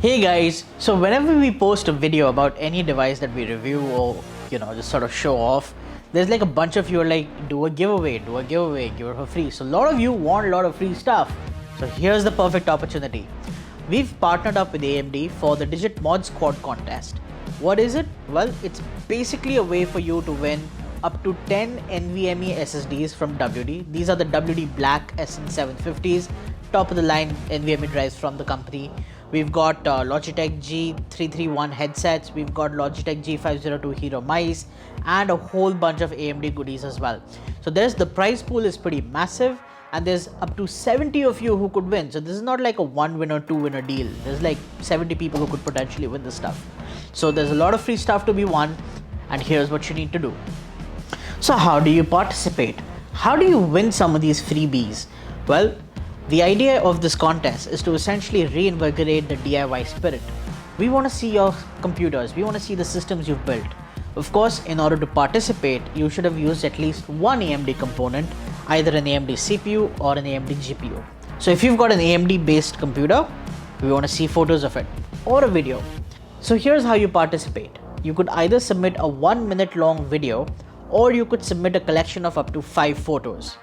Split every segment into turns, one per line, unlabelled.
Hey guys, so whenever we post a video about any device that we review or just sort of show off, there's like a bunch of you are like, do a giveaway, give it for free. So a lot of you want a lot of free stuff. So here's the perfect opportunity. We've partnered up with AMD for the Digit Mod Squad contest. What is it? Well, it's basically a way for you to win up to 10 NVMe SSDs from WD. These are the WD Black SN750s, top of the line NVMe drives from the company. We've got Logitech G331 headsets, we've got Logitech G502 Hero mice, and a whole bunch of AMD goodies as well. So the prize pool is pretty massive, and there's up to 70 of you who could win. So this is not like a one winner, two winner deal. There's like 70 people who could potentially win this stuff. So there's a lot of free stuff to be won, and here's what you need to do. So how do you participate? How do you win some of these freebies? Well, the idea of this contest is to essentially reinvigorate the DIY spirit. We want to see your computers, we want to see the systems you've built. Of course, in order to participate, you should have used at least one AMD component, either an AMD CPU or an AMD GPU. So if you've got an AMD based computer, we want to see photos of it or a video. So here's how you participate. You could either submit a 1 minute long video, or you could submit a collection of up to 5 photos.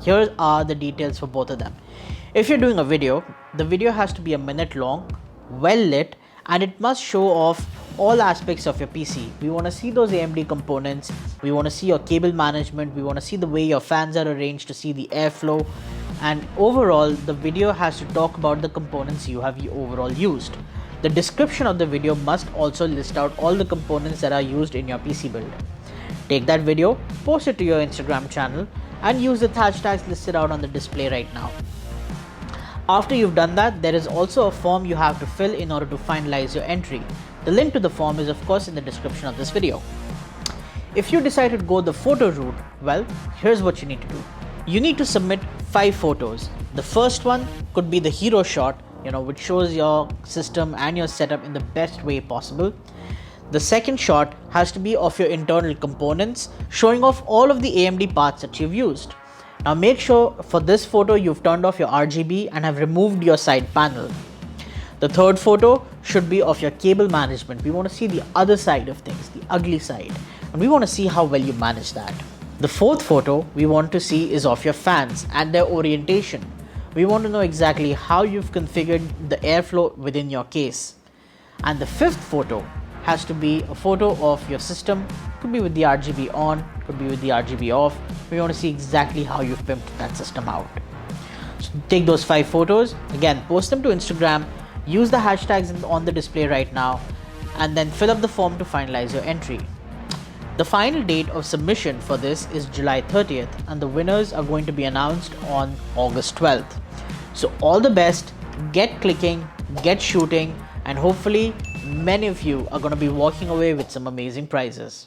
Here are the details for both of them. If you're doing a video, the video has to be a minute long, well lit, and it must show off all aspects of your PC. We want to see those AMD components, we want to see your cable management, we want to see the way your fans are arranged to see the airflow, and overall the video has to talk about the components you have overall used. The description of the video must also list out all the components that are used in your PC build. Take that video, post it to your Instagram channel, and use the hashtags listed out on the display right now. After you've done that, there is also a form you have to fill in order to finalize your entry. The link to the form is of course in the description of this video. If you decide to go the photo route, well, here's what you need to do. You need to submit 5 photos. The first one could be the hero shot, which shows your system and your setup in the best way possible. The second shot has to be of your internal components, showing off all of the AMD parts that you've used. Now make sure for this photo you've turned off your RGB and have removed your side panel. The third photo should be of your cable management. We want to see the other side of things, the ugly side, and we want to see how well you manage that. The fourth photo we want to see is of your fans and their orientation. We want to know exactly how you've configured the airflow within your case. And the fifth photo has to be a photo of your system. Could be with the RGB on, could be with the RGB off. We want to see exactly how you've pimped that system out. So take those 5 photos, again post them to Instagram, use the hashtags on the display right now, and then fill up the form to finalize your entry. The final date of submission for this is July 30th, and the winners are going to be announced on August 12th. So all the best, get clicking, get shooting, and hopefully many of you are going to be walking away with some amazing prizes.